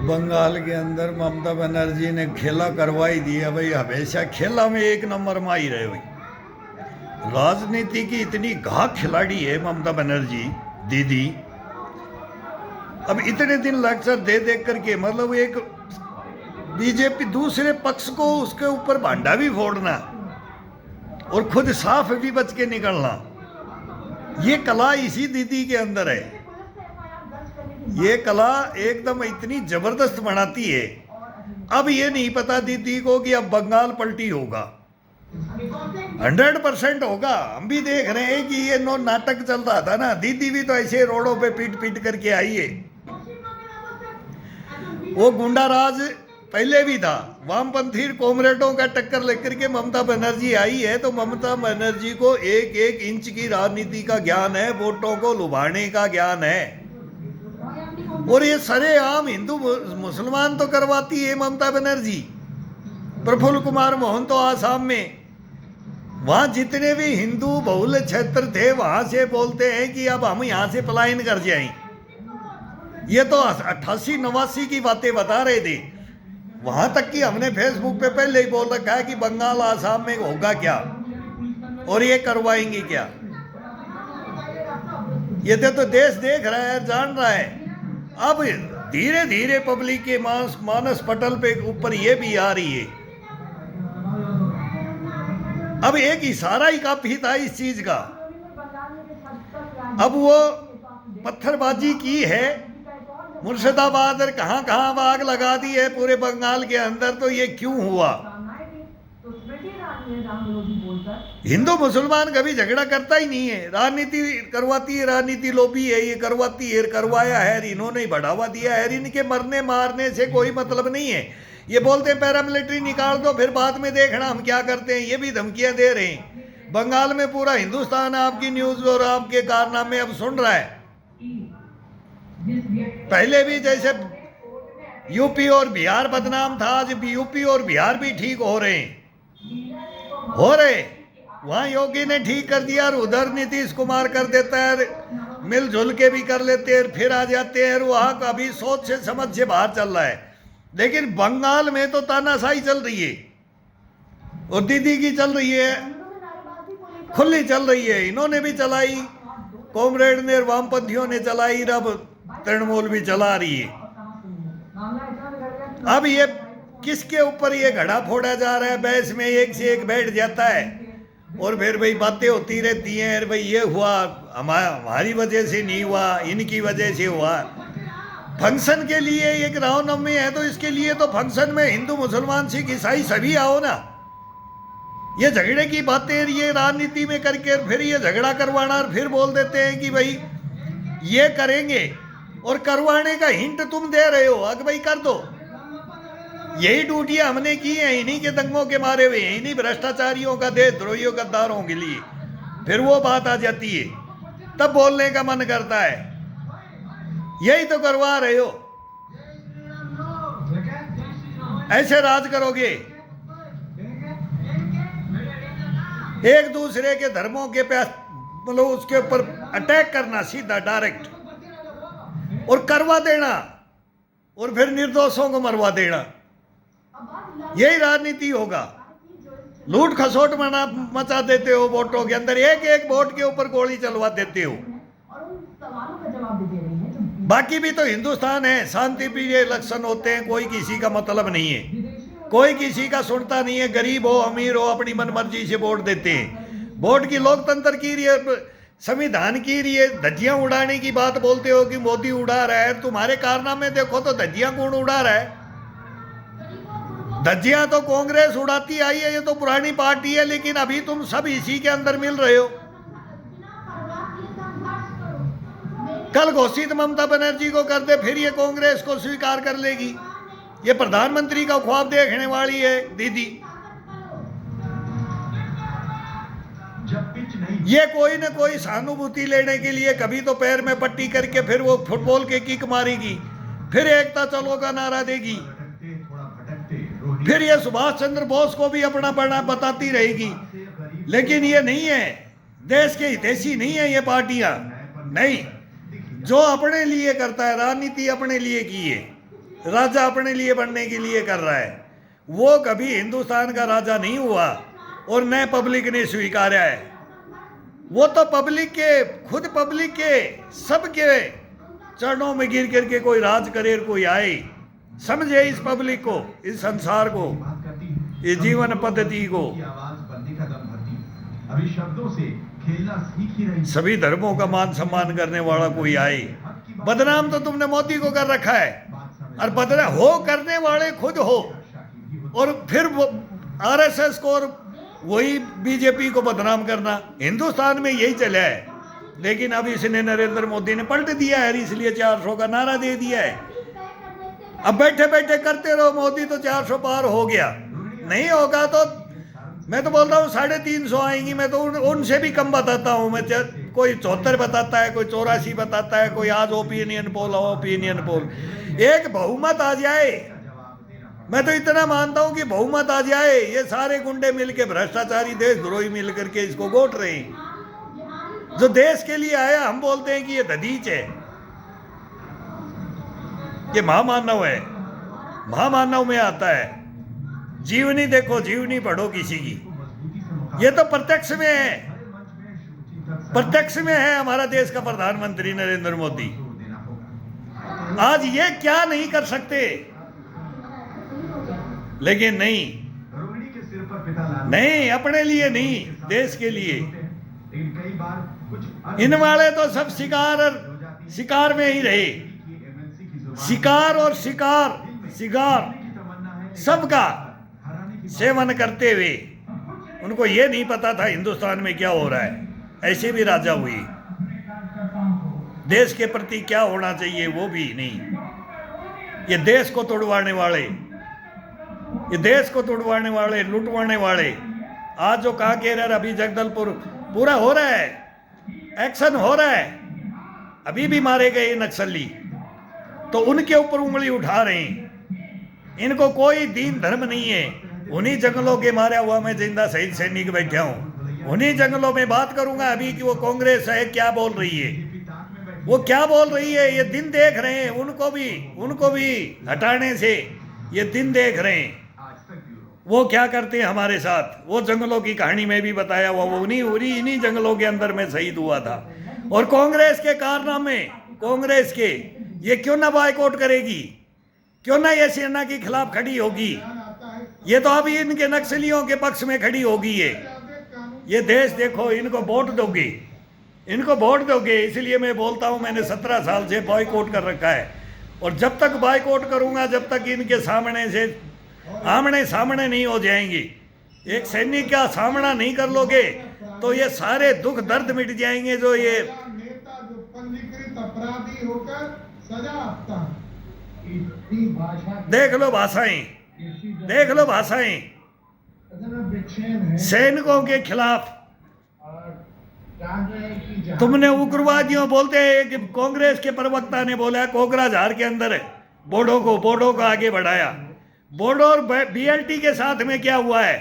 बंगाल के अंदर ममता बनर्जी ने खेला करवाई दिया भाई। हमेशा खेला में एक नंबर में ही रहे भाई। राजनीति की इतनी घात खिलाड़ी है ममता बनर्जी दीदी। अब इतने दिन लेक्चर दे दे करके मतलब एक बीजेपी दूसरे पक्ष को उसके ऊपर भांडा भी फोड़ना और खुद साफ भी बच के निकलना, ये कला इसी दीदी के अंदर है। ये कला एकदम इतनी जबरदस्त बनाती है। अब ये नहीं पता दीदी को कि अब बंगाल पलटी होगा, 100% होगा। हम भी देख रहे हैं कि ये नो नाटक चल रहा था ना, दीदी भी तो ऐसे रोडों पे पीट पीट करके आई है। वो गुंडा राज पहले भी था, वामपंथी कॉमरेडों का टक्कर लेकर के ममता बनर्जी आई है। तो ममता बनर्जी को एक एक इंच की राजनीति का ज्ञान है, वोटों को लुभाने का ज्ञान है। और ये सरेआम हिंदू मुसलमान तो करवाती है ममता बनर्जी। प्रफुल्ल कुमार मोहन तो आसाम में, वहां जितने भी हिंदू बहुल क्षेत्र थे वहां से बोलते हैं कि अब हम यहां से पलायन कर जाएं। ये तो 88-89 की बातें बता रहे थे। वहां तक कि हमने फेसबुक पे पहले ही बोल रखा है कि बंगाल आसाम में होगा क्या और ये करवाएंगे क्या। ये तो देश देख रहा है, जान रहा है। अब धीरे धीरे पब्लिक के मानस पटल पे ऊपर ये भी आ रही है। अब एक इशारा ही काफी था इस चीज का। अब वो पत्थरबाजी की है, मुर्शिदाबाद और कहां कहां आग लगा दी है पूरे बंगाल के अंदर। तो ये क्यों हुआ? हिंदू मुसलमान कभी झगड़ा करता ही नहीं है, राजनीति करवाती है, राजनीति लोभी है, ये करवाती है, करवाया है, इन्होंने बढ़ावा दिया है। इनके मरने मारने से कोई मतलब नहीं है। ये बोलते हैं पैरामिलिट्री निकाल दो, फिर बाद में देखना हम क्या करते हैं, ये भी धमकियां दे रहे हैं। बंगाल में पूरा हिंदुस्तान आपकी न्यूज और आपके कारनामे अब सुन रहा है। पहले भी जैसे यूपी और बिहार बदनाम था, आज यूपी और बिहार भी ठीक हो रहे हैं, वहां योगी ने ठीक कर दिया और उधर नीतीश कुमार कर देता है, मिलजुल के भी कर लेते हैं, फिर आ जाते हैं। वहां का भी सोच से समझ से बाहर चल रहा है। लेकिन बंगाल में तो तानाशाही चल रही है और दीदी की चल रही है, खुली चल रही है। इन्होंने भी चलाई, कॉमरेड ने, वामपंथियों ने चलाई, अब तृणमूल भी चला रही है। अब ये किसके ऊपर ये घड़ा फोड़ा जा रहा है? बहस में एक से एक बैठ जाता है और फिर भाई बातें होती रहती हैं। भाई ये हुआ, हमारी वजह से नहीं हुआ, इनकी वजह से हुआ। फंक्शन के लिए एक रामनवमी है तो इसके लिए तो फंक्शन में हिंदू मुसलमान सिख ईसाई सभी आओ ना। ये झगड़े की बातें ये राजनीति में करके फिर ये झगड़ा करवाना और फिर बोल देते हैं कि भाई ये करेंगे, और करवाने का हिंट तुम दे रहे हो। अगर भाई कर दो, यही ड्यूटियां हमने की हैं, इन्हीं के दंगों के मारे हुए हैं, इन्हीं भ्रष्टाचारियों का, देशद्रोहियों, गद्दारों के लिए। फिर वो बात आ जाती है, तब बोलने का मन करता है। यही तो करवा रहे हो, ऐसे राज करोगे, एक दूसरे के धर्मों के पे मतलब उसके ऊपर अटैक करना सीधा डायरेक्ट, और करवा देना, और फिर निर्दोषों को मरवा देना। यही राजनीति होगा। लूट खसोट मचा देते हो वोटों के अंदर, एक एक वोट के ऊपर गोली चलवा देते हो। बाकी भी तो हिंदुस्तान है, शांति प्रिय इलेक्शन होते हैं, कोई किसी का मतलब नहीं है, कोई किसी का सुनता नहीं है। गरीब हो अमीर हो अपनी मनमर्जी से वोट देते हैं। वोट की लोकतंत्र की संविधान की ये धज्जियां उड़ाने की बात बोलते हो कि मोदी उड़ा रहा है। तुम्हारे कारनामे देखो तो धज्जियां कौन उड़ा रहा है? धज्जियां तो कांग्रेस उड़ाती आई है, ये तो पुरानी पार्टी है, लेकिन अभी तुम सब इसी के अंदर मिल रहे हो। कल घोषित ममता बनर्जी को कर दे, फिर ये कांग्रेस को स्वीकार कर लेगी। ये प्रधानमंत्री का ख्वाब देखने वाली है दीदी। ये कोई न कोई सहानुभूति लेने के लिए कभी तो पैर में पट्टी करके फिर वो फुटबॉल के किक मारेगी, फिर एकता चलो का नारा देगी, फिर ये सुभाष चंद्र बोस को भी अपना बड़ा बताती रहेगी। लेकिन ये नहीं है, देश के हितैषी नहीं है ये पार्टियां। नहीं, जो अपने लिए करता है, राजनीति अपने लिए की है। राजा अपने लिए बनने के लिए कर रहा है। वो कभी हिंदुस्तान का राजा नहीं हुआ और न पब्लिक ने स्वीकारा है। वो तो पब्लिक के, खुद पब्लिक के, सबके चरणों में गिर गिर के कोई राज करे, कोई आए, समझे इस पब्लिक को, इस संसार को, इस जीवन पद्धति को। अभी शब्दों से खेलना सीख ही रही। सभी धर्मों का मान सम्मान करने वाला कोई आए। बदनाम तो तुमने मोदी को कर रखा है, और बदनाम हो करने वाले खुद हो, और फिर वो आरएसएस को और वही बीजेपी को बदनाम करना। हिंदुस्तान में यही चला है। लेकिन अब इसने, नरेंद्र मोदी ने पलट दिया है, इसलिए 400 का नारा दे दिया है। अब बैठे बैठे करते रहो, मोदी तो 400 पार हो गया। नहीं होगा तो मैं तो बोलता हूँ 350 आएंगी। मैं तो उनसे भी कम बताता हूँ। मैं कोई 74 बताता है, कोई 84 बताता है, कोई आज ओपिनियन पोल। एक बहुमत आ जाए, मैं तो इतना मानता हूँ कि बहुमत आ जाए। ये सारे गुंडे मिलके, भ्रष्टाचारी देशद्रोही मिल करके इसको गोट रहे हैं। जो देश के लिए आया, हम बोलते हैं कि ये दधीच है, ये महामानव है, महामानव में आता है। जीवनी देखो, जीवनी पढ़ो किसी की, ये तो प्रत्यक्ष में है, प्रत्यक्ष में है हमारा देश का प्रधानमंत्री नरेंद्र मोदी। आज ये क्या नहीं कर सकते, लेकिन नहीं, नहीं अपने लिए नहीं, देश के लिए। इन वाले तो सब शिकार और शिकार में ही रहे, शिकार और शिकार सबका सेवन करते हुए। उनको ये नहीं पता था हिंदुस्तान में क्या हो रहा है। ऐसे भी राजा हुई, देश के प्रति क्या होना चाहिए वो भी नहीं। ये देश को तोड़वाने वाले, ये देश को तोड़वाने वाले, लुटवाने वाले। आज जो कहा कह रहे, अभी जगदलपुर पूरा हो रहा है, एक्शन हो रहा है, अभी भी मारे गए नक्सली, तो उनके ऊपर उंगली उठा रहे हैं। इनको कोई दीन धर्म नहीं है। उन्हीं जंगलों के मारा हुआ मैं जिंदा शहीद सैनिक बैठा हूँ, उन्हीं जंगलों में बात करूंगा अभी कि वो कांग्रेस है क्या बोल रही है, वो क्या बोल रही है। ये दिन देख रहे हैं, उनको भी हटाने से ये दिन देख रहे हैं। वो क्या करते हैं हमारे साथ। वो जंगलों की कहानी में भी बताया हुआ, वो इन्हीं जंगलों के अंदर में शहीद हुआ था। और कांग्रेस के कारनामे, कांग्रेस के, ये क्यों ना बायकॉट करेगी, क्यों ना ये सेना के खिलाफ खड़ी होगी। ये तो अभी इनके नक्सलियों के पक्ष में खड़ी होगी। ये देश देखो, इनको वोट दोगे, इनको वोट दोगे। इसलिए मैं बोलता हूँ, मैंने 17 साल से बॉयकॉट कर रखा है, और जब तक बॉयकॉट करूंगा, जब तक इनके सामने से आमने सामने नहीं हो जाएंगी। एक सैनिक का सामना नहीं कर लोगे तो ये सारे दुख दर्द मिट जाएंगे। जो ये नेता जो पंजीकृत अपराधी होकर सजा आपता है, देख लो भाषाएं, देख लो भाषाएं सैनिकों के खिलाफ। तुमने उग्रवादियों बोलते हैं कि कांग्रेस के प्रवक्ता ने बोला कोकराझार के अंदर बोडो को आगे बढ़ाया। बोडो और बीएलटी के साथ में क्या हुआ है,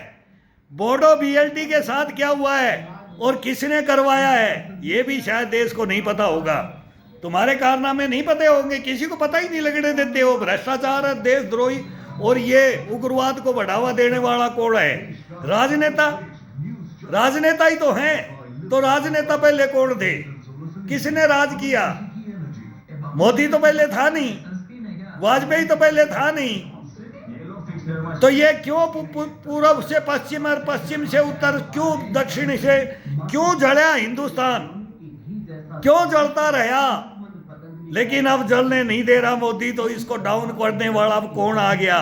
बोडो बीएलटी के साथ क्या हुआ है और किसने करवाया है, ये भी शायद देश को नहीं पता होगा। तुम्हारे कारनामे नहीं पते होंगे, किसी को पता ही नहीं लगने देते हो। भ्रष्टाचार, देशद्रोही और ये उग्रवाद को बढ़ावा देने वाला कौन है? राजनेता, राजनेता ही तो हैं। तो राजनेता पहले कौन थे, किसने राज किया? मोदी तो पहले था नहीं, वाजपेयी तो पहले था नहीं। तो ये क्यों पूर्व से पश्चिम और पश्चिम से उत्तर, क्यों दक्षिण से क्यों जड़ा हिंदुस्तान, क्यों जलता रहा? लेकिन अब जलने नहीं दे रहा मोदी, तो इसको डाउन करने वाला अब कौन आ गया?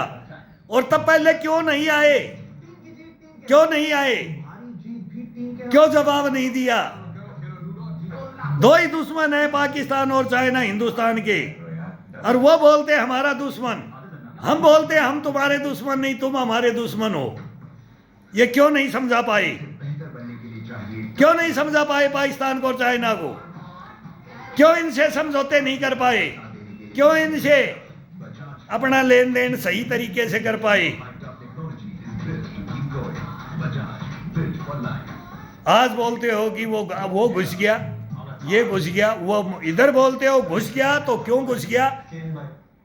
और तब पहले क्यों नहीं आए, क्यों नहीं आए, क्यों जवाब नहीं दिया? दो ही दुश्मन है, पाकिस्तान और चाइना हिंदुस्तान के, और वो बोलते हमारा दुश्मन, हम बोलते हम तुम्हारे दुश्मन नहीं, तुम हमारे दुश्मन हो। ये क्यों नहीं समझा पाए, क्यों नहीं समझा पाए पाकिस्तान को और चाइना को? क्यों इनसे समझौते नहीं कर पाए? क्यों इनसे अपना लेन देन सही तरीके से कर पाए? आज बोलते हो कि वो घुस गया, ये घुस गया, वो इधर बोलते हो घुस गया, तो क्यों घुस गया?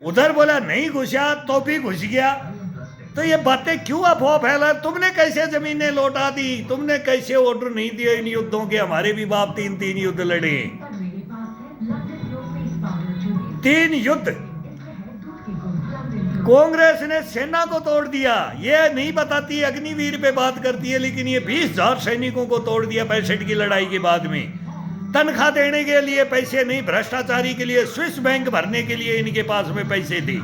उधर बोला नहीं घुसा तो भी घुस गया। तो ये बातें क्यों अफवाह फैला? तुमने कैसे जमीनें लौटा दी? तुमने कैसे ऑर्डर नहीं दिए इन युद्धों के? हमारे भी बाप 3-3 युद्ध लड़े, 3 युद्ध। कांग्रेस ने सेना को तोड़ दिया, ये नहीं बताती, अग्निवीर पे बात करती है, लेकिन ये 20,000 सैनिकों को तोड़ दिया 65 की लड़ाई के बाद में। तनख्वाह देने के लिए पैसे नहीं, भ्रष्टाचारी के लिए, स्विस बैंक भरने के लिए इनके पास में पैसे थे,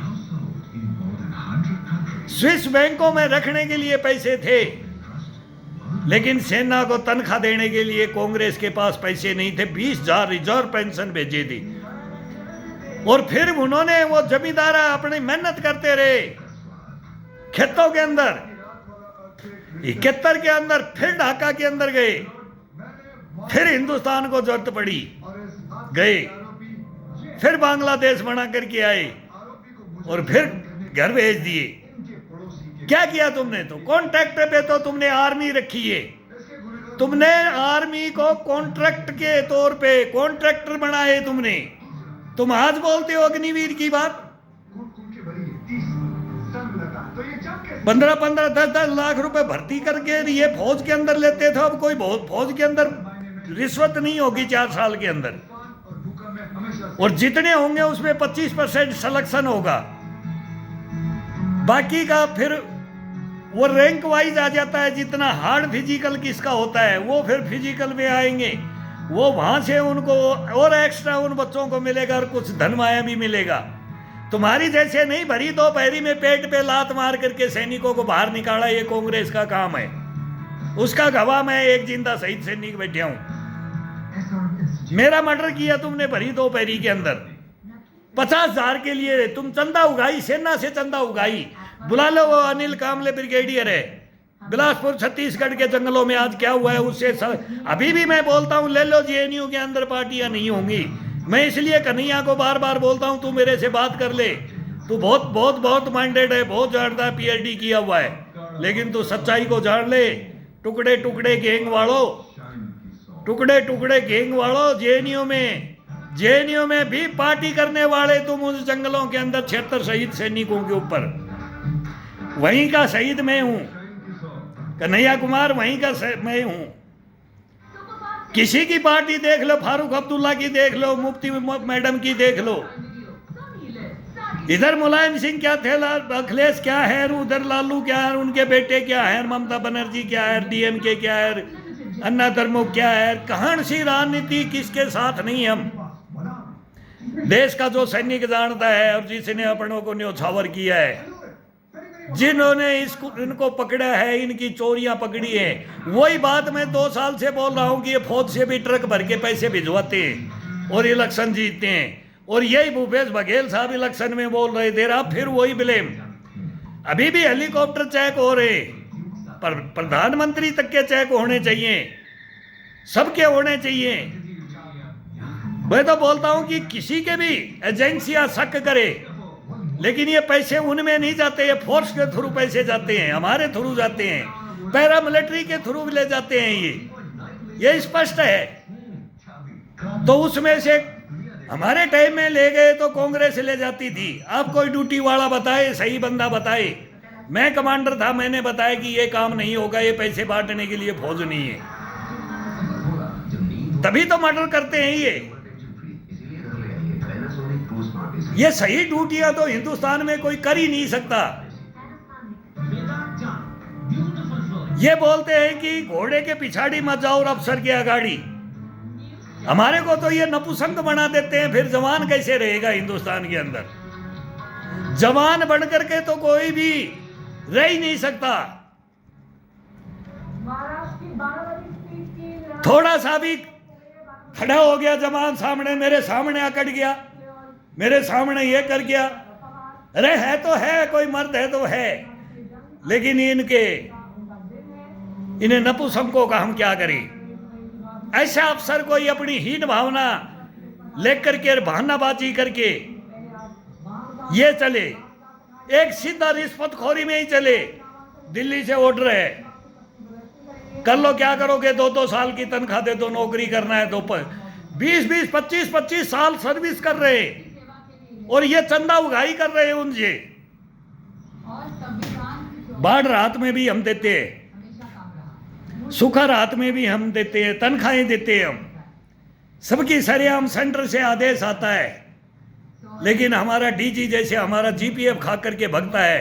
स्विस बैंकों में रखने के लिए पैसे थे, लेकिन सेना को तनख्वाह देने के लिए कांग्रेस के पास पैसे नहीं थे। 20,000 रिजर्व पेंशन भेजे थे। और फिर उन्होंने वो जमींदार अपनी मेहनत करते रहे खेतों के अंदर। 71 के अंदर फिर ढाका के अंदर गए, फिर हिंदुस्तान को जरूरत पड़ी, गए, फिर बांग्लादेश बना करके आए और फिर घर भेज दिए। क्या किया तुमने? तो कॉन्ट्रैक्ट पे तो तुमने आर्मी रखी है, तुमने आर्मी को कॉन्ट्रैक्ट के तौर पे कॉन्ट्रैक्टर बनाए तुमने। तुम आज बोलते हो अग्निवीर की बात। 15-15, 10-10 लाख रुपए भर्ती करके ये फौज के अंदर लेते थे। अब कोई फौज के अंदर रिश्वत नहीं होगी 4 साल के अंदर, और जितने होंगे उसमें 25% सिलेक्शन होगा, बाकी का फिर वो रैंक वाइज आ जाता है। जितना हार्ड फिजिकल किसका होता है वो फिर फिजिकल में आएंगे, वो वहां से उनको और एक्स्ट्रा उन बच्चों को मिलेगा और कुछ धनमाया भी मिलेगा। तुम्हारी जैसे नहीं भरी दोपहरी में पेट पे लात मार करके सैनिकों को बाहर निकाला, ये कांग्रेस का काम है। उसका गवाह मैं एक जिंदा शहीद सैनिक बैठा हूं। मेरा मर्डर किया तुमने भरी दोपहरी के अंदर। 50,000 के लिए तुम चंदा उगाई, सेना से चंदा उगाई। बुला लो, वो अनिल कामले ब्रिगेडियर है, बिलासपुर छत्तीसगढ़ के जंगलों में आज क्या हुआ है उससे अभी भी मैं बोलता हूं, ले लो, जेएनयू के अंदर पार्टियां नहीं होंगी। मैं इसलिए कन्हैया को बार बार बोलता हूं, तू मेरे से बात कर ले, तू बहुत बहुत बहुत माइंडेड है, बहुत जानता है, PhD किया हुआ है, लेकिन तू सच्चाई को जान ले। टुकड़े टुकड़े गैंग वालों, टुकड़े टुकड़े गैंग वालों, जेएनयू में भी पार्टी करने वाले तुम उस जंगलों के अंदर 76 शहीद सैनिकों के ऊपर। वहीं का शहीद मैं हूं, कन्हैया कुमार वहीं का मैं हूं। किसी की पार्टी देख लो, फारूक अब्दुल्ला की देख लो, मुफ्ती मैडम की देख लो, इधर मुलायम सिंह क्या थे, अखिलेश क्या है, उधर लालू क्या है, उनके बेटे क्या है, ममता बनर्जी क्या है, DMK क्या है, अन्ना द्रमुक क्या है। कहां सी राजनीति, किसके साथ नहीं हम। देश का जो सैनिक जानता है और जिसने अपनों को न्योछावर किया है, जिन्होंने इनको पकड़ा है, इनकी चोरियां पकड़ी हैं, वही बात मैं 2 साल से बोल रहा हूं कि ये फौज से भी ट्रक भर के पैसे भिजवाते हैं और इलेक्शन जीतते हैं। और यही भूपेश बघेल साहब इलेक्शन में बोल रहे थे, अब फिर वही ब्लेम। अभी भी हेलीकॉप्टर चेक हो रहे, पर प्रधानमंत्री तक के चेक होने चाहिए, सबके होने चाहिए। मैं तो बोलता हूं कि किसी के भी एजेंसियां शक करे, लेकिन ये पैसे उनमें नहीं जाते, ये फोर्स के थ्रू पैसे जाते हैं, हमारे थ्रू जाते हैं, पैरामिलिट्री के थ्रू ले जाते हैं। ये स्पष्ट है। तो उसमें से हमारे टाइम में ले गए तो कांग्रेस ले जाती थी। अब कोई ड्यूटी वाला बताए, सही बंदा बताए। मैं कमांडर था, मैंने बताया कि ये काम नहीं होगा, ये पैसे बांटने के लिए फौज नहीं है, तभी तो मर्डर करते हैं ये सही ड्यूटियां तो हिंदुस्तान में कोई कर ही नहीं सकता। ये बोलते हैं कि घोड़े के पिछाड़ी मत जाओ और अफसर के आगाड़ी। हमारे को तो ये नपुंसक बना देते हैं, फिर जवान कैसे रहेगा हिंदुस्तान के अंदर? जवान बन करके तो कोई भी रह ही नहीं सकता। थोड़ा सा भी खड़ा हो गया जवान सामने, मेरे सामने अकड़ गया, मेरे सामने ये कर गया, अरे है तो है, कोई मर्द है तो है, लेकिन इन्हें नपुंसकों का हम क्या करें? ऐसा अफसर कोई अपनी हीन भावना लेकर के बहानाबाजी करके ये चले, एक सीधा रिश्वतखोरी में ही चले। दिल्ली से ऑर्डर है, कर लो, क्या करोगे? 2-2 साल की तनख्वाह दे दो, नौकरी करना है तो 20-20, 25-25 साल सर्विस कर रहे, और ये चंदा उगाही कर रहे हैं उनसे। बाढ़ रात में भी हम देते हैं, सूखा रात में भी हम देते हैं, तनख्वाहें देते हैं हम सबकी सरेआम सेंटर से आदेश आता है। लेकिन हमारा डीजी जैसे हमारा जीपीएफ खा करके भगता है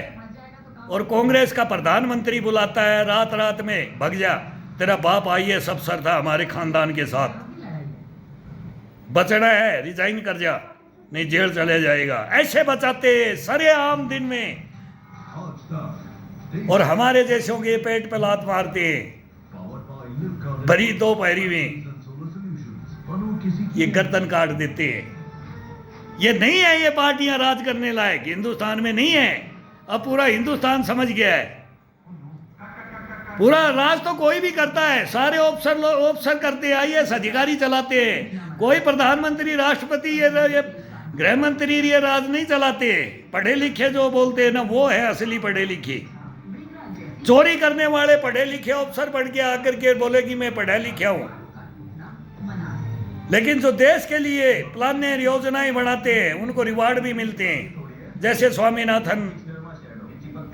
और कांग्रेस का प्रधानमंत्री बुलाता है रात रात में, भग जा, तेरा बाप आईएएस अफसर था हमारे खानदान के साथ, बचना है रिजाइन कर जा नहीं जेल चले जाएगा। ऐसे बचाते सरेआम दिन में और हमारे जैसों के पेट पे लात मारते हैं भरी दोपहरी में, ये गर्दन काट देते हैं। ये नहीं है ये पार्टियां राज करने लायक हिंदुस्तान में नहीं है। अब पूरा हिंदुस्तान समझ गया है, पूरा राज तो कोई भी करता है, सारे ऑफिसर करते हैं, आईएएस अधिकारी चलाते हैं, कोई प्रधानमंत्री राष्ट्रपति ये गृह मंत्री ये राज नहीं चलाते। पढ़े लिखे जो बोलते हैं ना वो है असली पढ़े लिखे। चोरी करने वाले पढ़े लिखे ऑफिसर बन के आकर के बोले कि मैं पढ़ा लिखा हूं, लेकिन जो देश के लिए प्लान योजनाएं बनाते हैं उनको रिवार्ड भी मिलते हैं। जैसे स्वामीनाथन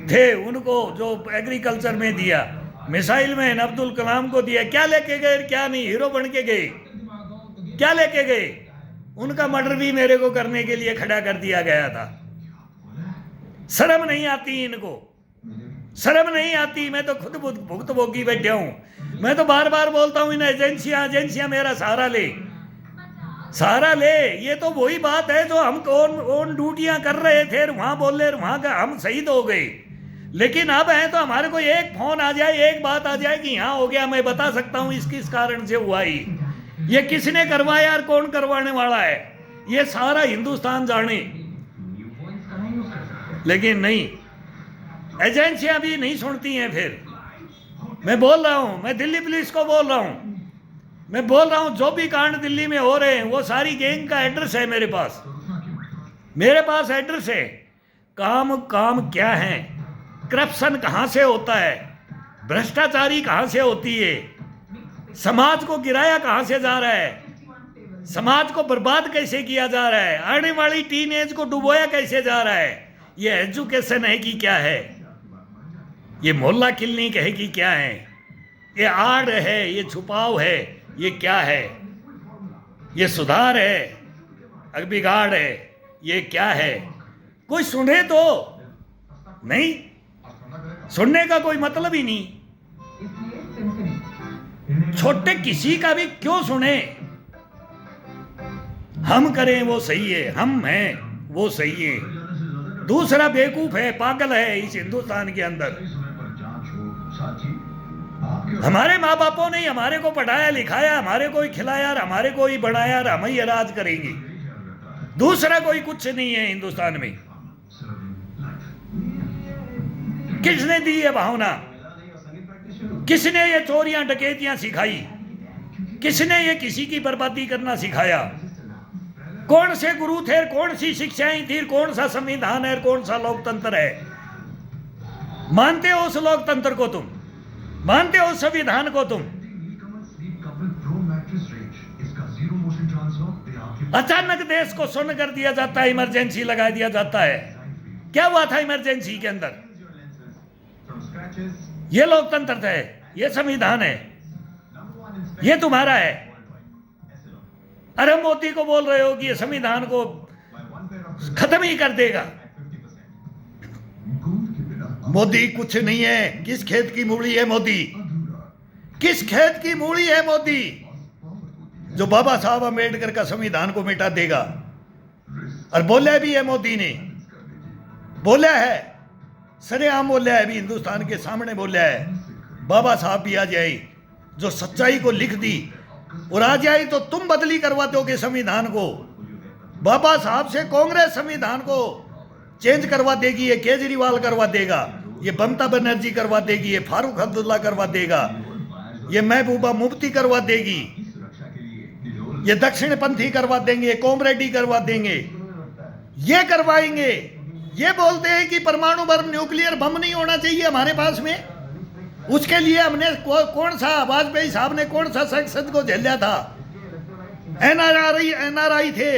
थे, उनको जो एग्रीकल्चर में दिया, मिसाइल मैन अब्दुल कलाम को दिया, क्या लेके गए क्या नहीं, हीरो बन के गए, क्या लेके गए? उनका मर्डर भी मेरे को करने के लिए खड़ा कर दिया गया था। शर्म नहीं आती इनको, शर्म नहीं आती। मैं तो खुद भुक्तभोगी बैठा हूं। मैं तो बार बार बोलता हूं इन एजेंसियां मेरा सहारा ले, सहारा ले। ये तो वही बात है जो हम कौन ड्यूटियां कर रहे थे, वहां बोल रहे, वहां का हम शहीद हो गए। लेकिन अब है तो हमारे को एक फोन आ जाए, एक बात आ जाए कि यहाँ हो गया, मैं बता सकता हूँ इस किस कारण से हुआ ही, ये किसने करवाया और कौन करवाने वाला है, ये सारा हिंदुस्तान जाने। लेकिन नहीं, एजेंसियां भी नहीं सुनती हैं। फिर मैं बोल रहा हूं, मैं दिल्ली पुलिस को बोल रहा हूं, मैं बोल रहा हूं जो भी कांड दिल्ली में हो रहे हैं वो सारी गैंग का एड्रेस है मेरे पास, मेरे पास एड्रेस है। काम क्या है, करप्शन कहां से होता है, भ्रष्टाचारी कहां से होती है, समाज को गिराया कहां से जा रहा है, समाज को बर्बाद कैसे किया जा रहा है, आने वाली टीन एज को डुबोया कैसे जा रहा है। ये एजुकेशन है कि क्या है, ये मोहल्ला क्लिनिक है कि क्या है, ये आड़ है, ये छुपाव है, ये क्या है, ये सुधार है, अगबिगाड़ है, ये क्या है? कोई सुने तो नहीं, सुनने का कोई मतलब ही नहीं। छोटे किसी का भी क्यों सुने, हम करें वो सही है, हम हैं वो सही है, दूसरा बेवकूफ है, पागल है इस हिंदुस्तान के अंदर। हमारे माँ बापों ने हमारे को पढ़ाया लिखाया, हमारे को ही खिलाया, हमारे को ही बढ़ाया, हम ही राज करेंगे, दूसरा कोई कुछ नहीं है हिंदुस्तान में। किसने दी ये भावना, किसने ये चोरियां डकैतियां सिखाई, किसने ये किसी की बर्बादी करना सिखाया? कौन से गुरु थे, कौन सी शिक्षाएं थी, कौन सा संविधान है, कौन सा लोकतंत्र है? मानते हो उस लोकतंत्र को तुम, मानते हो संविधान को तुम? अचानक देश को सुन्न कर दिया जाता है, इमरजेंसी लगा दिया जाता है। क्या हुआ था इमरजेंसी के अंदर? ये लोकतंत्र है, ये संविधान है, ये तुम्हारा है। अरे मोदी को बोल रहे हो कि ये संविधान को खत्म ही कर देगा। मोदी कुछ नहीं है, किस खेत की मूली है मोदी, किस खेत की मूली है मोदी जो बाबा साहब अम्बेडकर का संविधान को मिटा देगा? और बोला भी है मोदी ने, बोला है, सरेआम बोला है, अभी हिंदुस्तान के सामने बोला है। बाबा साहब भी आ जाए जो सच्चाई को लिख दी और आ जाए तो तुम बदली करवा दोगे संविधान को। बाबा साहब से कांग्रेस संविधान को चेंज करवा देगी, ये केजरीवाल करवा देगा, ये ममता बनर्जी करवा देगी, ये फारूक अब्दुल्ला करवा देगा, ये महबूबा मुफ्ती करवा देगी, ये दक्षिण पंथी करवा देंगे, कॉमरेडी करवा देंगे, ये करवाएंगे। ये बोलते हैं कि परमाणु बम, न्यूक्लियर बम नहीं होना चाहिए हमारे पास में। उसके लिए हमने कौन सा, वाजपेयी साहब ने कौन सा संसद को झेला था? एनआरआई थे,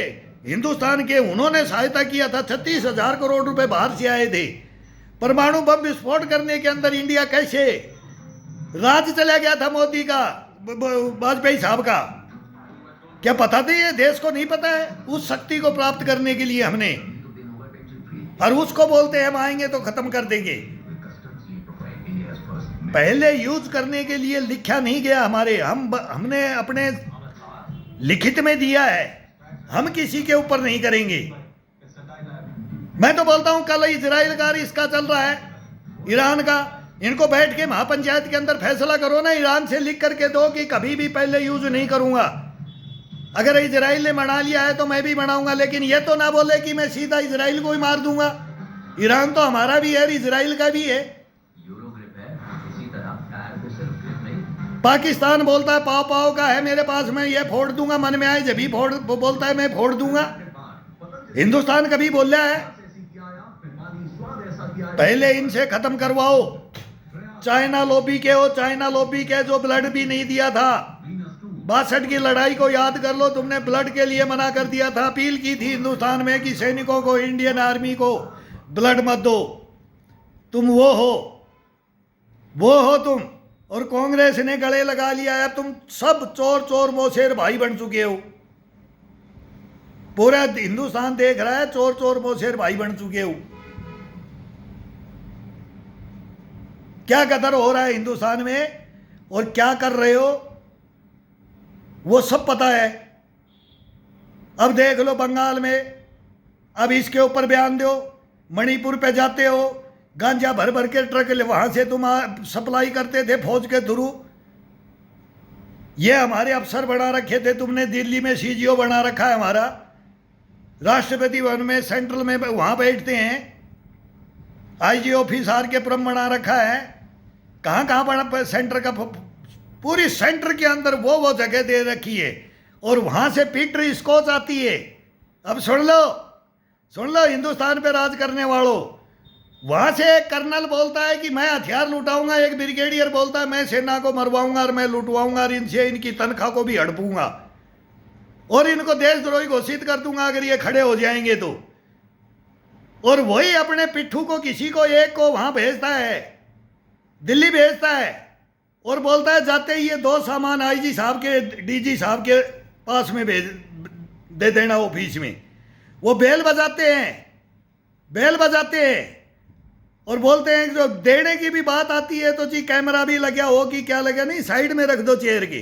हिंदुस्तान के, उन्होंने सहायता किया था। 36,000 करोड़ रुपए बाहर से आए थे। परमाणु बम विस्फोट करने के अंदर इंडिया कैसे राज चला गया था मोदी का, वाजपेयी साहब का, क्या पता था? ये देश को नहीं पता है उस शक्ति को प्राप्त करने के लिए हमने, और उसको बोलते हैं हम आएंगे तो खत्म कर देंगे। पहले यूज करने के लिए लिखा नहीं गया हमारे, हमने अपने लिखित में दिया है, हम किसी के ऊपर नहीं करेंगे। मैं तो बोलता हूं कल इजराइल का इसका चल रहा है, ईरान का, इनको बैठ के महापंचायत के अंदर फैसला करो ना, ईरान से लिख करके दो कि कभी भी पहले यूज नहीं करूंगा। अगर इजराइल ने मना लिया है तो मैं भी मनाऊंगा, लेकिन ये तो ना बोले कि मैं सीधा इजराइल को ही मार दूंगा। ईरान तो हमारा भी है, इजराइल का भी है। पाकिस्तान बोलता है पाव पाव का है मेरे पास, मैं ये फोड़ दूंगा, मन में आए जब भी फोड़, बोलता है मैं फोड़ दूंगा। हिंदुस्तान कभी बोल रहा है? पहले इनसे खत्म करवाओ। चाइना लॉबी के हो, चाइना लॉबी के जो ब्लड भी नहीं दिया था। 62 की लड़ाई को याद कर लो, तुमने ब्लड के लिए मना कर दिया था, अपील की थी हिंदुस्तान में कि सैनिकों को, इंडियन आर्मी को ब्लड मत दो। तुम वो हो तुम, और कांग्रेस ने गले लगा लिया है। तुम सब चोर चोर मोशेर भाई बन चुके हो। पूरा हिंदुस्तान देख रहा है, चोर चोर मोशेर भाई बन चुके हो। क्या कदर हो रहा है हिंदुस्तान में और क्या कर रहे हो वो सब पता है। अब देख लो बंगाल में, अब इसके ऊपर बयान दो। मणिपुर पे जाते हो, गांजा भर भर के ट्रक वहां से तुम सप्लाई करते थे फौज के थ्रू। ये हमारे अफसर बना रखे थे तुमने, दिल्ली में सीजीओ बना रखा है हमारा, राष्ट्रपति भवन में सेंट्रल में वहां बैठते हैं, आईजी ऑफिस आर के पुरम बना रखा है। कहाँ कहाँ बना सेंटर का, पूरी सेंटर के अंदर वो जगह दे रखी है, और वहां से पीटर स्कॉच आती है। अब सुन लो हिंदुस्तान पे राज करने वालों, वहां से एक कर्नल बोलता है कि मैं हथियार लुटाऊंगा, एक ब्रिगेडियर बोलता है मैं सेना को मरवाऊंगा और मैं लुटवाऊंगा और इनसे इनकी तनख्वाह को भी हड़पूंगा और इनको देशद्रोही घोषित कर दूंगा अगर ये खड़े हो जाएंगे तो। और वही अपने पिट्ठू को, किसी को एक को वहां भेजता है, दिल्ली भेजता है, और बोलता है जाते ही ये 2 सामान आईजी साहब के, डीजी साहब के पास में भेज दे देना ऑफिस में। वो बेल बजाते हैं और बोलते हैं जो देने की भी बात आती है तो जी कैमरा भी लगा हो कि क्या लगा, नहीं साइड में रख दो चेयर की,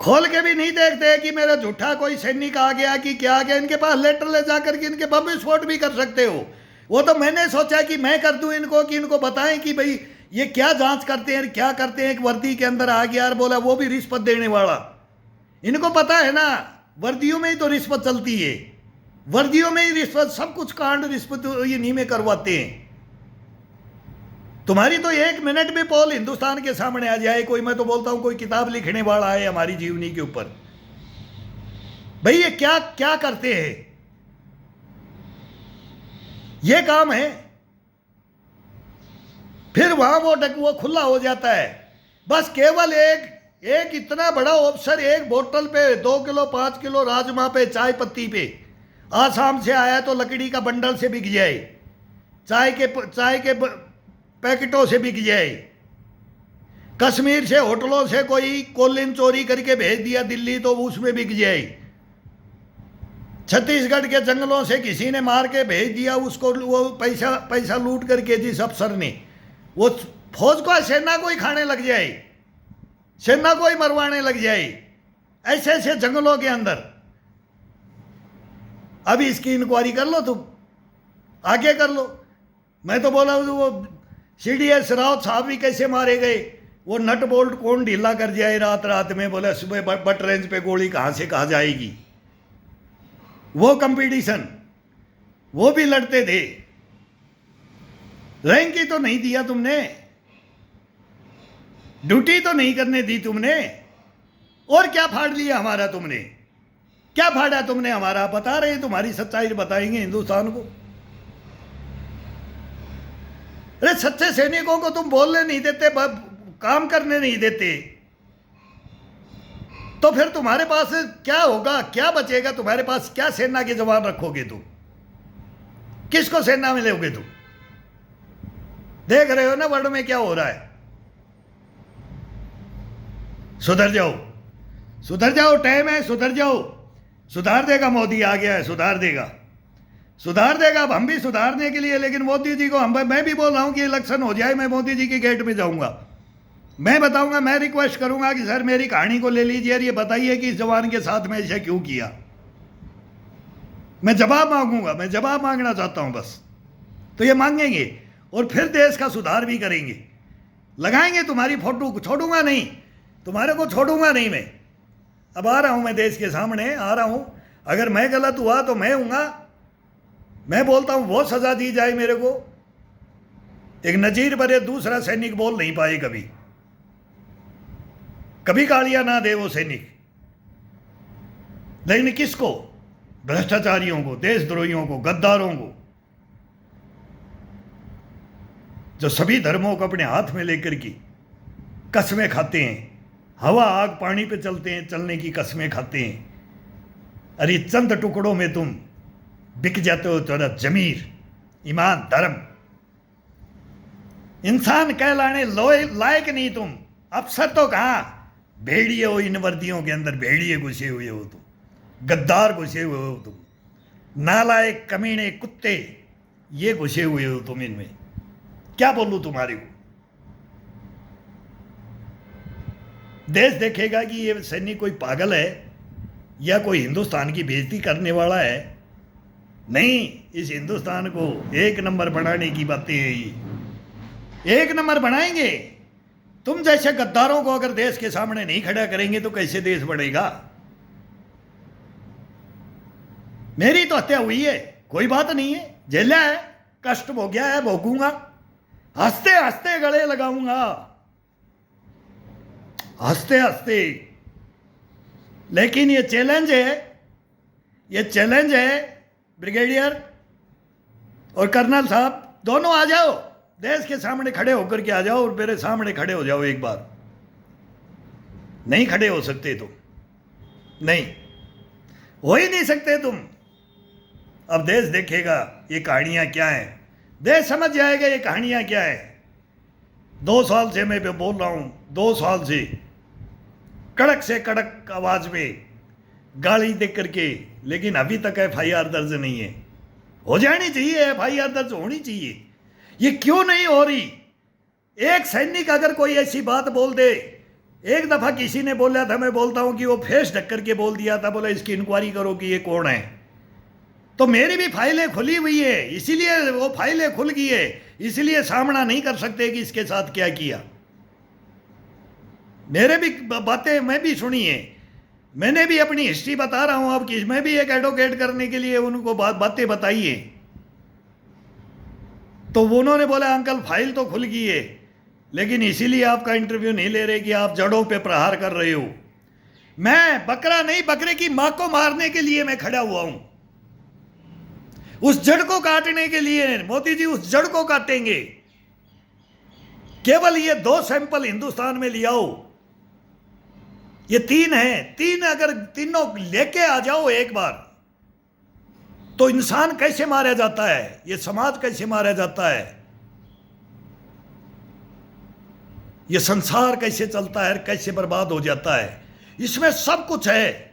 खोल के भी नहीं देखते कि मेरा झूठा कोई सैनिक आ गया कि क्या आ गया। इनके पास लेटर ले जाकर के इनके बम विस्फोट भी कर सकते हो। वो तो मैंने सोचा कि मैं कर दूं इनको, कि इनको बताएं कि भाई ये क्या जांच करते हैं, क्या करते हैं। एक वर्दी के अंदर आ गया और बोला वो भी रिश्वत देने वाला। इनको पता है ना, वर्दियों में ही तो रिश्वत चलती है, वर्दियों में ही रिश्वत, सब कुछ कांड रिश्वत इन्हीं में करवाते हैं। तुम्हारी तो 1 मिनट में पोल हिंदुस्तान के सामने आ जाए कोई, मैं तो बोलता हूं कोई किताब लिखने वाला है हमारी जीवनी के ऊपर। भाई ये क्या क्या करते हैं, ये काम है। फिर वहां वो खुला हो जाता है। बस केवल एक इतना बड़ा ऑफिसर एक बोतल पे 2 किलो 5 किलो राजमा पे, चाय पत्ती पे, आसाम से आया तो लकड़ी का बंडल से बिक जाए, चाय के पैकेटों से बिक जाए, कश्मीर से होटलों से कोई कोलिन चोरी करके भेज दिया दिल्ली तो उसमें बिक जाए, छत्तीसगढ़ के जंगलों से किसी ने मार के भेज दिया उसको, वो पैसा लूट करके जिस अफसर ने, वो फौज को, सेना को ही खाने लग जाए, सेना को ही मरवाने लग जाए, ऐसे ऐसे जंगलों के अंदर। अभी इसकी इंक्वायरी कर लो, तुम आगे कर लो। मैं तो बोला वो CDS रावत साहब भी कैसे मारे गए, वो नट बोल्ट कौन ढीला कर जाए रात रात में, बोला सुबह बट रेंज पे गोली कहाँ से कहाँ जाएगी। वो कंपटीशन वो भी लड़ते थे, रैंक ही तो नहीं दिया तुमने, ड्यूटी तो नहीं करने दी तुमने, और क्या फाड़ लिया हमारा तुमने, क्या फाड़ा तुमने हमारा। बता रहे तुम्हारी सच्चाई बताएंगे हिंदुस्तान को। अरे सच्चे सैनिकों को तुम बोलने नहीं देते, काम करने नहीं देते, तो फिर तुम्हारे पास क्या होगा, क्या बचेगा तुम्हारे पास? क्या सेना के जवान रखोगे तुम? किसको सेना में लोगे तुम? देख रहे हो ना वर्ल्ड में क्या हो रहा है। सुधर जाओ, सुधर जाओ, टाइम है, सुधर जाओ। सुधार देगा मोदी, आ गया है, सुधार देगा, सुधार देगा। अब हम भी सुधारने के लिए, लेकिन मोदी जी को मैं भी बोल रहा हूं कि इलेक्शन हो जाए, मैं मोदी जी के गेट में जाऊंगा, मैं बताऊंगा, मैं रिक्वेस्ट करूंगा कि सर मेरी कहानी को ले लीजिए और ये बताइए कि इस जवान के साथ में ऐसा क्यों किया। मैं जवाब मांगूंगा, मैं जवाब मांगना चाहता हूं बस। तो ये मांगेंगे और फिर देश का सुधार भी करेंगे। लगाएंगे तुम्हारी फोटो, छोड़ूंगा नहीं, तुम्हारे को छोड़ूंगा नहीं मैं। अब आ रहा हूं मैं देश के सामने, आ रहा हूं। अगर मैं गलत हुआ तो मैं हूंगा, मैं बोलता हूं वो सजा दी जाए मेरे को। एक नजीर बरे दूसरा सैनिक बोल नहीं पाए कभी, कभी गालियां ना दे वो सैनिक। लेकिन किसको? भ्रष्टाचारियों को, देशद्रोहियों को, गद्दारों को, जो सभी धर्मों को अपने हाथ में लेकर की कस्में खाते हैं, हवा आग पानी पे चलते हैं, चलने की कस्में खाते हैं। अरे चंद टुकड़ों में तुम बिक जाते हो, तेरा जमीर, ईमान, धर्म, इंसान कहलाने लायक नहीं तुम। अफसर तो कहां, भेड़िए हो इन वर्दियों के अंदर, भेड़िए घुसे हुए हो तुम, गद्दार घुसे हुए हो तुम, नालायक कमीने कुत्ते ये घुसे हुए हो तुम इनमें। क्या बोलूं तुम्हारे को? देश देखेगा कि ये सैनिक कोई पागल है या कोई हिंदुस्तान की बेइज्जती करने वाला है। नहीं, इस हिंदुस्तान को एक नंबर बनाने की बातें हैं ये, एक नंबर बनाएंगे। तुम जैसे गद्दारों को अगर देश के सामने नहीं खड़ा करेंगे तो कैसे देश बढ़ेगा? मेरी तो हत्या हुई है, कोई बात नहीं है, झेला है, कष्ट हो गया है, भोगूंगा, हंसते हंसते गले लगाऊंगा, हंसते हंसते। लेकिन ये चैलेंज है, ये चैलेंज है ब्रिगेडियर और कर्नल साहब, दोनों आ जाओ, देश के सामने खड़े होकर के आ जाओ और मेरे सामने खड़े हो जाओ एक बार। नहीं खड़े हो सकते तुम, नहीं हो ही नहीं सकते तुम। अब देश देखेगा ये कहानियां क्या हैं, देश समझ जाएगा ये कहानियां क्या है। 2 साल से मैं बोल रहा हूं, 2 साल से कड़क से कड़क आवाज में गाली दे करके, लेकिन अभी तक FIR दर्ज नहीं है। हो जानी चाहिए, FIR दर्ज होनी चाहिए। ये क्यों नहीं हो रही? एक सैनिक अगर कोई ऐसी बात बोल दे, एक दफा किसी ने बोला था, मैं बोलता हूं कि वो फेस ढक करके बोल दिया था, बोला इसकी इंक्वायरी करो कि ये कौन है। तो मेरी भी फाइलें खुली हुई है, इसीलिए वो फाइलें खुल गई है, इसलिए सामना नहीं कर सकते कि इसके साथ क्या किया। मेरे भी बातें मैं भी सुनी है, मैंने भी अपनी हिस्ट्री बता रहा हूं अब कि मैं भी एक एडवोकेट करने के लिए उनको बातें बताई है। तो उन्होंने बोला अंकल फाइल तो खुल गई है, लेकिन इसीलिए आपका इंटरव्यू नहीं ले रहे कि आप जड़ों पे प्रहार कर रहे हो। मैं बकरा नहीं, बकरे की मां को मारने के लिए मैं खड़ा हुआ हूं, उस जड़ को काटने के लिए। मोदी जी उस जड़ को काटेंगे। केवल ये 2 सैंपल हिंदुस्तान में ले आओ, ये 3 हैं, 3 अगर तीनों लेके आ जाओ एक बार, तो इंसान कैसे मारा जाता है, ये समाज कैसे मारा जाता है, ये संसार कैसे चलता है, कैसे बर्बाद हो जाता है, इसमें सब कुछ है।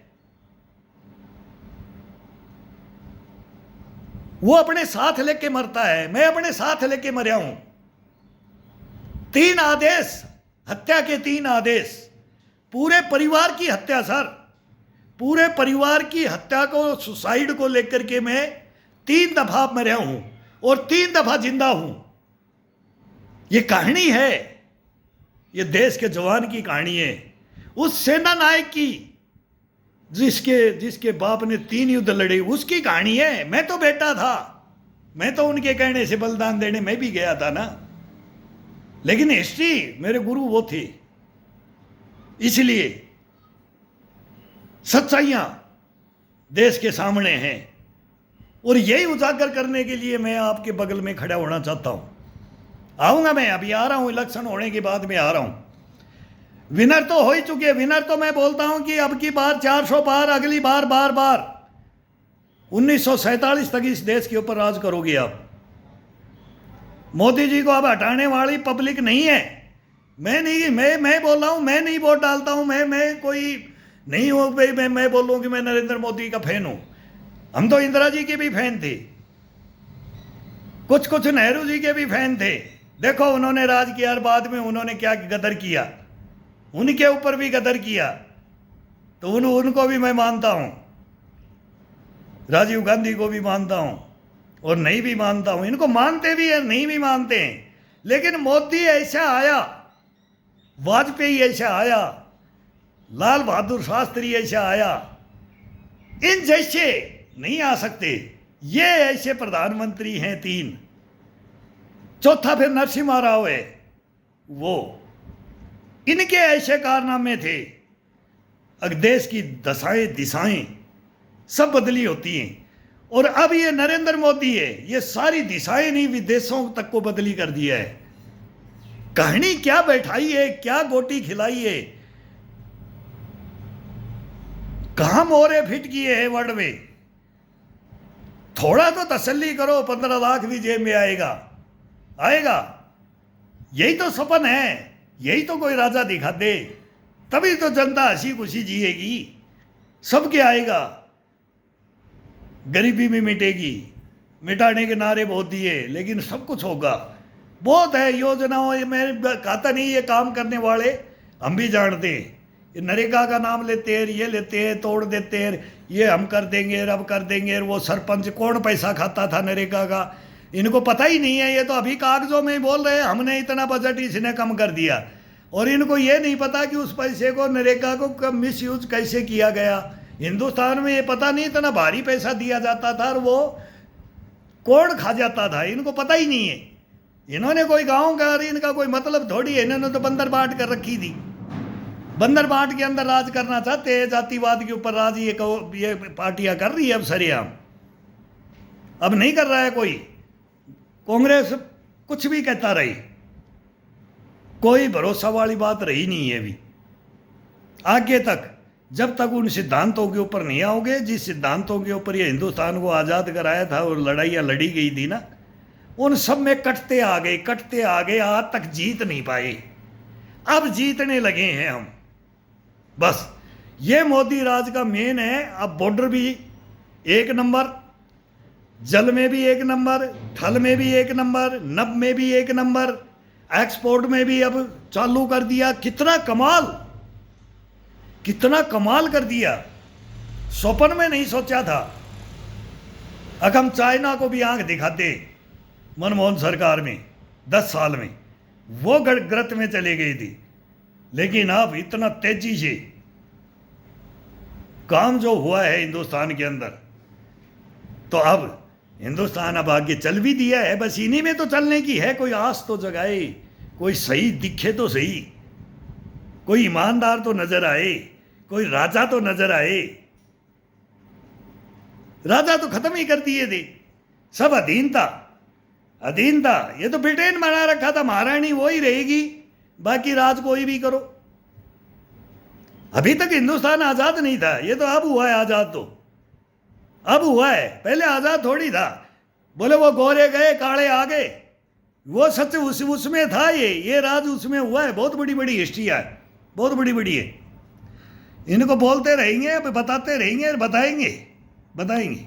वो अपने साथ लेके मरता है, मैं अपने साथ लेके मरा हूं। 3 आदेश, हत्या के 3 आदेश, पूरे परिवार की हत्या सर, पूरे परिवार की हत्या को, सुसाइड को लेकर के मैं 3 दफा मरा हूं और 3 दफा जिंदा हूं। ये कहानी है, ये देश के जवान की कहानी है, उस सेना नायक की जिसके बाप ने 3 युद्ध लड़े, उसकी कहानी है। मैं तो बेटा था, मैं तो उनके कहने से बलिदान देने मैं भी गया था ना, लेकिन हिस्ट्री मेरे गुरु वो थे। इसलिए सच्चाइयां देश के सामने हैं और यही उजागर करने के लिए मैं आपके बगल में खड़ा होना चाहता हूं। आऊंगा मैं, अभी आ रहा हूं, इलेक्शन होने के बाद में आ रहा हूं। विनर तो हो ही चुके। विनर तो मैं बोलता हूं कि अब की बार 400 पार, अगली बार बार 1947 तक इस देश के ऊपर राज करोगे आप। मोदी जी को अब हटाने वाली पब्लिक नहीं है। मैं बोल रहा हूं, मैं नहीं वोट डालता हूं। मैं कोई नहीं हूं भाई मैं बोलूं कि मैं नरेंद्र मोदी का फैन हूं। हम तो इंदिरा जी के भी फैन थे, कुछ नेहरू जी के भी फैन थे। देखो उन्होंने राज किया और बाद में उन्होंने क्या गदर किया, उनके ऊपर भी गदर किया। तो उनको भी मैं मानता हूं, राजीव गांधी को भी मानता हूं और नहीं भी मानता हूं। इनको मानते भी हैं, नहीं भी मानते हैं। लेकिन मोदी ऐसा आया, वाजपेयी ऐसा आया, लाल बहादुर शास्त्री ऐसा आया, इन जैसे नहीं आ सकते। ये ऐसे प्रधानमंत्री हैं 3। चौथा फिर नरसिम्हा राव है, वो इनके ऐसे कारनामे थे। देश की दशाएं दिशाएं सब बदली होती हैं। और अब ये नरेंद्र मोदी है, ये सारी दिशाएं नहीं विदेशों तक को बदली कर दिया है। कहानी क्या बैठाई है, क्या गोटी खिलाई है, कहां मोरे फिट किए हैं वर्ल्ड में। थोड़ा तो तसल्ली करो, 15 लाख भी जेब में आएगा। यही तो सपन है, यही तो कोई राजा दिखा दे, तभी तो जनता हंसी खुशी जिएगी। सबके आएगा, गरीबी भी मिटेगी। मिटाने के नारे बहुत दिए, लेकिन सब कुछ होगा। बहुत है योजनाओं में, कहता नहीं ये काम करने वाले हम भी जानते हैं। ये नरेगा का नाम लेते हैं, ये लेते हैं, तोड़ देते हैं, ये हम कर देंगे, अब कर देंगे। वो सरपंच कौन पैसा खाता था नरेगा का, इनको पता ही नहीं है। ये तो अभी कागजों में ही बोल रहे हैं हमने इतना बजट इसने कम कर दिया, और इनको ये नहीं पता कि उस पैसे को नरेगा को मिस यूज कैसे किया गया। हिंदुस्तान में ये पता नहीं इतना भारी पैसा दिया जाता था और वो कौन खा जाता था, इनको पता ही नहीं है। इन्होंने कोई गांव का, इनका कोई मतलब थोड़ी है। इन्होंने तो बंदर बांट कर रखी थी। बंदर बांट के अंदर राज करना चाहते हैं, जातिवाद के ऊपर राज ये पार्टियां कर रही है अब सरेआम। अब नहीं कर रहा है कोई। कांग्रेस कुछ भी कहता रही, कोई भरोसा वाली बात रही नहीं है अभी आगे तक। जब तक उन सिद्धांतों के ऊपर नहीं आओगे, जिस सिद्धांतों के ऊपर ये हिंदुस्तान को आज़ाद कराया था और लड़ाइयाँ लड़ी गई थी ना, उन सब में कटते आ गए, आज तक जीत नहीं पाए। अब जीतने लगे हैं हम। बस ये मोदी राज का मेन है। अब बॉर्डर भी 1 नंबर, जल में भी 1 नंबर, थल में भी 1 नंबर, नभ में भी 1 नंबर, एक्सपोर्ट में भी अब चालू कर दिया। कितना कमाल कर दिया, स्वप्न में नहीं सोचा था। अब हम चाइना को भी आंख दिखाते मनमोहन सरकार में 10 साल में, वो गर्त में चले गई थी। लेकिन अब इतना तेजी से काम जो हुआ है हिंदुस्तान के अंदर, तो अब हिंदुस्तान अब आगे चल भी दिया है। बस इन्हीं में तो चलने की है। कोई आस तो जगाए, कोई सही दिखे तो सही, कोई ईमानदार तो नजर आए, कोई राजा तो नजर आए। राजा तो खत्म ही कर दिए थे, सब अधीनता। ये तो ब्रिटेन बना रखा था, महारानी वो ही रहेगी, बाकी राज कोई भी करो। अभी तक हिंदुस्तान आजाद नहीं था, ये तो अब हुआ है आजाद। तो अब हुआ है, पहले आजाद थोड़ी था। बोले वो गोरे गए काले आ गए, वो सच उसमें था। ये राज उसमें हुआ है। बहुत बड़ी हिस्ट्री है, बहुत बड़ी है। इनको बोलते रहेंगे, बताते रहेंगे, बताएंगे।